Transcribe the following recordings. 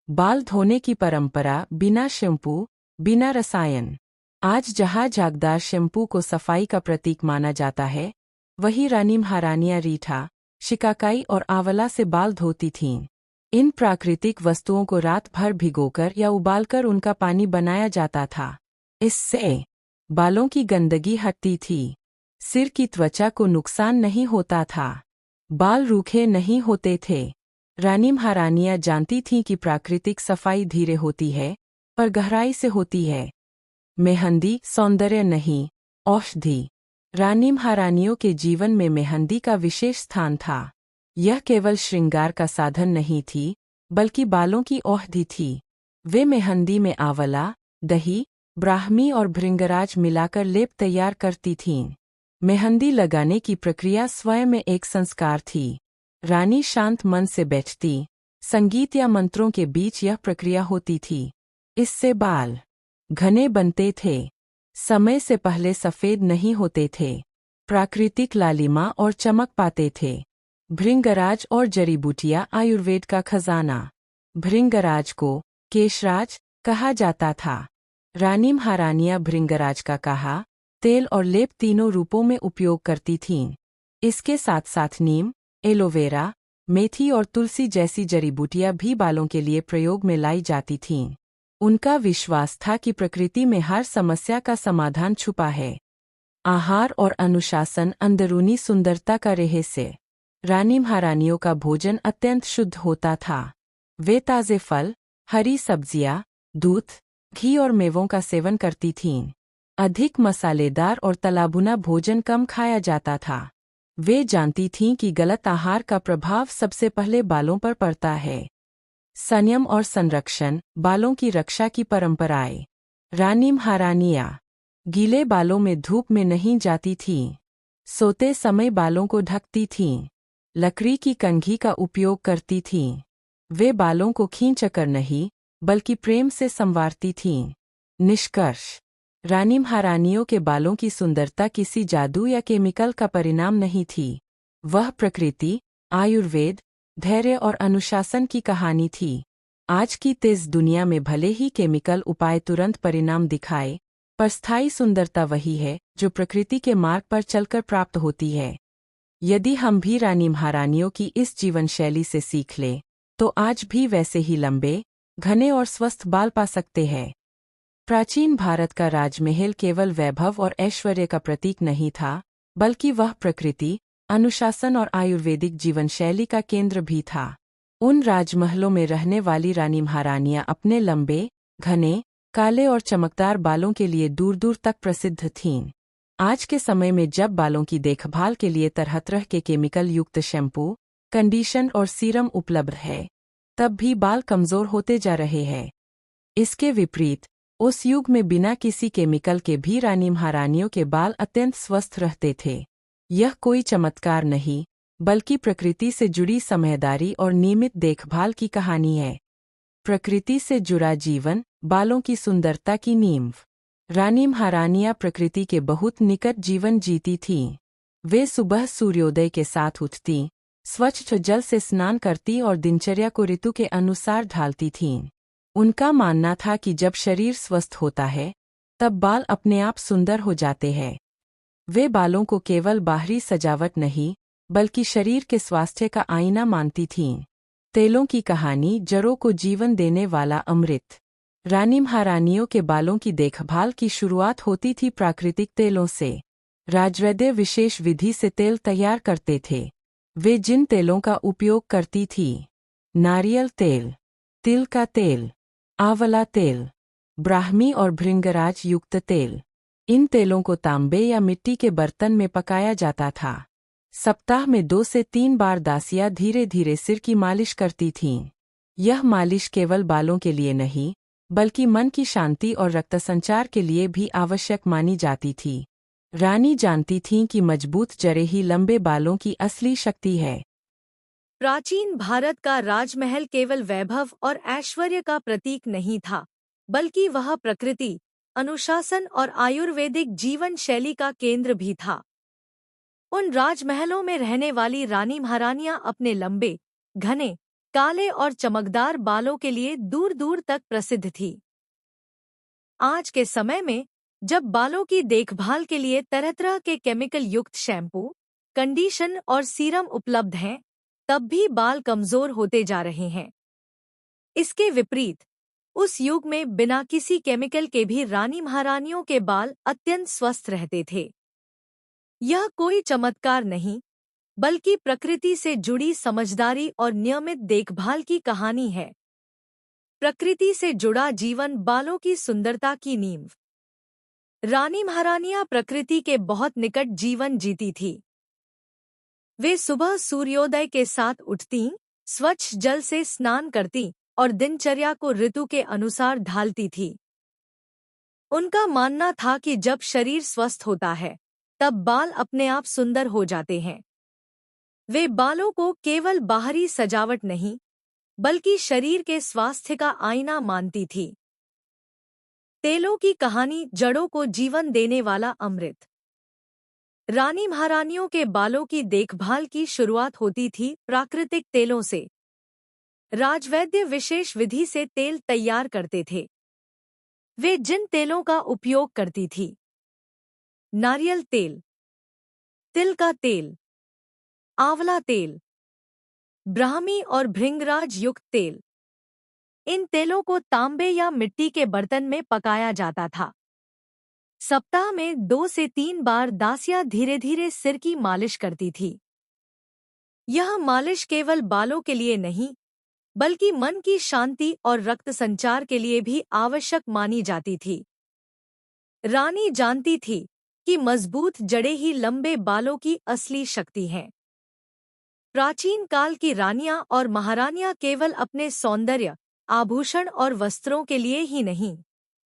बाल धोने की परंपरा बिना शैम्पू, बिना रसायन। आज जहाँ झागदार शैम्पू को सफाई का प्रतीक माना जाता है, वही रानी महारानियां रीठा, शिकाकाई और आंवला से बाल धोती थीं। इन प्राकृतिक वस्तुओं को रात भर भिगोकर या उबालकर उनका पानी बनाया जाता था। इससे बालों की गंदगी हटती थी, सिर की त्वचा को नुकसान नहीं होता था, बाल रूखे नहीं होते थे। रानी महारानियां जानती थीं कि प्राकृतिक सफाई धीरे होती है, पर गहराई से होती है। मेहंदी सौंदर्य नहीं, औषधि। रानी महारानियों के जीवन में मेहंदी का विशेष स्थान था। यह केवल श्रृंगार का साधन नहीं थी, बल्कि बालों की औषधि थी। वे मेहंदी में आंवला, दही, ब्राह्मी और भृंगराज मिलाकर लेप तैयार करती थीं। मेहंदी लगाने की प्रक्रिया स्वयं में एक संस्कार थी। रानी शांत मन से बैठती, संगीत या मंत्रों के बीच यह प्रक्रिया होती थी। इससे बाल घने बनते थे, समय से पहले सफेद नहीं होते थे, प्राकृतिक लालिमा और चमक पाते थे। भृंगराज और जड़ी बूटियां आयुर्वेद का खजाना। भृंगराज को केशराज कहा जाता था। रानी महारानियां भृंगराज का काढ़ा, तेल और लेप तीनों रूपों में उपयोग करती थीं। इसके साथ साथ नीम, एलोवेरा, मेथी और तुलसी जैसी जड़ी बूटियां भी बालों के लिए प्रयोग में लाई जाती थीं। उनका विश्वास था कि प्रकृति में हर समस्या का समाधान छुपा है। आहार और अनुशासन अंदरूनी सुंदरता का रहस्य। रानी महारानियों का भोजन अत्यंत शुद्ध होता था। वे ताज़े फल, हरी सब्जियां, दूध, घी और मेवों का सेवन करती थीं। अधिक मसालेदार और तलाभुना भोजन कम खाया जाता था। वे जानती थीं कि गलत आहार का प्रभाव सबसे पहले बालों पर पड़ता है। संयम और संरक्षण, बालों की रक्षा की परंपराएं। रानी महारानियां गीले बालों में धूप में नहीं जाती थीं। सोते समय बालों को ढकती थीं। लकड़ी की कंघी का उपयोग करती थीं। वे बालों को खींचकर नहीं, बल्कि प्रेम से संवारती थीं। निष्कर्ष, रानी महारानियों के बालों की सुंदरता किसी जादू या केमिकल का परिणाम नहीं थी। वह प्रकृति, आयुर्वेद, धैर्य और अनुशासन की कहानी थी। आज की तेज दुनिया में भले ही केमिकल उपाय तुरंत परिणाम दिखाए, पर स्थायी सुंदरता वही है जो प्रकृति के मार्ग पर चलकर प्राप्त होती है। यदि हम भी रानी महारानियों की इस जीवन शैली से सीख लें, तो आज भी वैसे ही लंबे, घने और स्वस्थ बाल पा सकते हैं। प्राचीन भारत का राजमहल केवल वैभव और ऐश्वर्य का प्रतीक नहीं था, बल्कि वह प्रकृति, अनुशासन और आयुर्वेदिक जीवन शैली का केंद्र भी था। उन राजमहलों में रहने वाली रानी महारानियां अपने लंबे, घने, काले और चमकदार बालों के लिए दूर दूर तक प्रसिद्ध थीं। आज के समय में जब बालों की देखभाल के लिए तरह तरह के केमिकल युक्त शैम्पू, कंडीशन और सीरम उपलब्ध है, तब भी बाल कमजोर होते जा रहे हैं। इसके विपरीत, उस युग में बिना किसी केमिकल के भी रानी महारानियों के बाल अत्यंत स्वस्थ रहते थे। यह कोई चमत्कार नहीं, बल्कि प्रकृति से जुड़ी समझदारी और नियमित देखभाल की कहानी है। प्रकृति से जुड़ा जीवन, बालों की सुंदरता की नींव। रानी महारानियां प्रकृति के बहुत निकट जीवन जीती थीं। वे सुबह सूर्योदय के साथ उठती, स्वच्छ जल से स्नान करती और दिनचर्या को ऋतु के अनुसार ढालती थीं। उनका मानना था कि जब शरीर स्वस्थ होता है, तब बाल अपने आप सुंदर हो जाते हैं। वे बालों को केवल बाहरी सजावट नहीं, बल्कि शरीर के स्वास्थ्य का आईना मानती थीं। तेलों की कहानी, जड़ों को जीवन देने वाला अमृत। रानी महारानियों के बालों की देखभाल की शुरुआत होती थी प्राकृतिक तेलों से। राजवैद्य विशेष विधि से तेल तैयार करते थे। वे जिन तेलों का उपयोग करती थी, नारियल तेल, तिल का तेल, आंवला तेल, ब्राह्मी और भृंगराज युक्त तेल। इन तेलों को तांबे या मिट्टी के बर्तन में पकाया जाता था। सप्ताह में 2 से 3 बार दासियां धीरे धीरे सिर की मालिश करती थीं। यह मालिश केवल बालों के लिए नहीं, बल्कि मन की शांति और रक्त संचार के लिए भी आवश्यक मानी जाती थी। रानी जानती थीं कि मजबूत जड़ें ही लंबे बालों की असली शक्ति है। प्राचीन भारत का राजमहल केवल वैभव और ऐश्वर्य का प्रतीक नहीं था, बल्कि वह प्रकृति, अनुशासन और आयुर्वेदिक जीवन शैली का केंद्र भी था। उन राजमहलों में रहने वाली रानी महारानियां अपने लंबे, घने काले और चमकदार बालों के लिए दूर दूर तक प्रसिद्ध थी। आज के समय में जब बालों की देखभाल के लिए तरह तरह के केमिकल युक्त शैम्पू, कंडीशन और सीरम उपलब्ध हैं, तब भी बाल कमजोर होते जा रहे हैं। इसके विपरीत उस युग में बिना किसी केमिकल के भी रानी महारानियों के बाल अत्यंत स्वस्थ रहते थे। यह कोई चमत्कार नहीं, बल्कि प्रकृति से जुड़ी समझदारी और नियमित देखभाल की कहानी है। प्रकृति से जुड़ा जीवन बालों की सुंदरता की नींव। रानी महारानियां प्रकृति के बहुत निकट जीवन जीती थी। वे सुबह सूर्योदय के साथ उठतीं, स्वच्छ जल से स्नान करती और दिनचर्या को ऋतु के अनुसार ढालती थी। उनका मानना था कि जब शरीर स्वस्थ होता है, तब बाल अपने आप सुंदर हो जाते हैं। वे बालों को केवल बाहरी सजावट नहीं, बल्कि शरीर के स्वास्थ्य का आईना मानती थी। तेलों की कहानी, जड़ों को जीवन देने वाला अमृत। रानी महारानियों के बालों की देखभाल की शुरुआत होती थी प्राकृतिक तेलों से। राजवैद्य विशेष विधि से तेल तैयार करते थे। वे जिन तेलों का उपयोग करती थी, नारियल तेल, तिल का तेल, आंवला तेल, ब्राह्मी और भृंगराज युक्त तेल, इन तेलों को तांबे या मिट्टी के बर्तन में पकाया जाता था। सप्ताह में 2 से 3 बार दासियां धीरे धीरे सिर की मालिश करती थी। यह मालिश केवल बालों के लिए नहीं, बल्कि मन की शांति और रक्त संचार के लिए भी आवश्यक मानी जाती थी। रानी जानती थी कि मजबूत जड़ें ही लंबे बालों की असली शक्ति हैं। प्राचीन काल की रानियां और महारानियां केवल अपने सौंदर्य, आभूषण और वस्त्रों के लिए ही नहीं,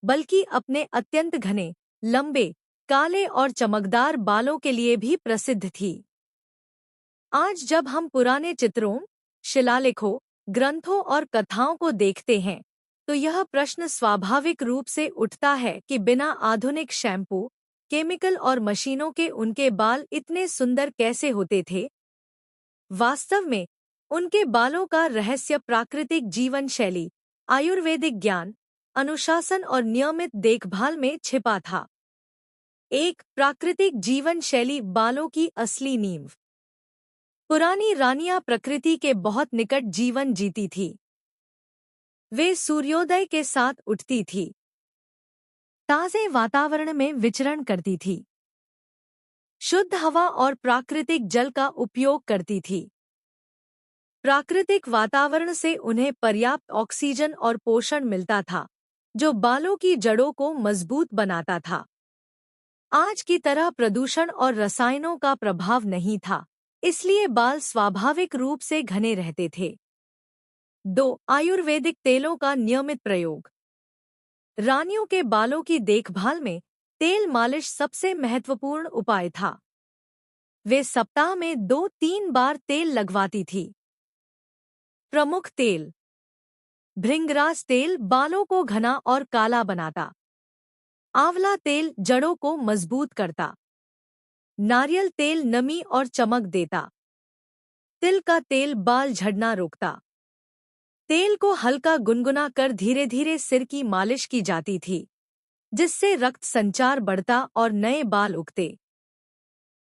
बल्कि अपने अत्यंत घने, लंबे, काले और चमकदार बालों के लिए भी प्रसिद्ध थी। आज जब हम पुराने चित्रों, शिलालेखों, ग्रंथों और कथाओं को देखते हैं, तो यह प्रश्न स्वाभाविक रूप से उठता है कि बिना आधुनिक शैम्पू, केमिकल और मशीनों के उनके बाल इतने सुंदर कैसे होते थे? वास्तव में उनके बालों का रहस्य प्राकृतिक जीवन शैली, आयुर्वेदिक ज्ञान, अनुशासन और नियमित देखभाल में छिपा था। एक प्राकृतिक जीवन शैली, बालों की असली नींव। पुरानी रानियां प्रकृति के बहुत निकट जीवन जीती थी। वे सूर्योदय के साथ उठती थी, ताजे वातावरण में विचरण करती थी, शुद्ध हवा और प्राकृतिक जल का उपयोग करती थी। प्राकृतिक वातावरण से उन्हें पर्याप्त ऑक्सीजन और पोषण मिलता था, जो बालों की जड़ों को मजबूत बनाता था। आज की तरह प्रदूषण और रसायनों का प्रभाव नहीं था, इसलिए बाल स्वाभाविक रूप से घने रहते थे। 2. आयुर्वेदिक तेलों का नियमित प्रयोग। रानियों के बालों की देखभाल में तेल मालिश सबसे महत्वपूर्ण उपाय था। वे सप्ताह में 2-3 बार तेल लगवाती थी। प्रमुख तेल। भृंगराज तेल बालों को घना और काला बनाता। आंवला तेल जड़ों को मजबूत करता। नारियल तेल नमी और चमक देता। तिल का तेल बाल झड़ना रोकता। तेल को हल्का गुनगुना कर धीरे धीरे सिर की मालिश की जाती थी, जिससे रक्त संचार बढ़ता और नए बाल उगते।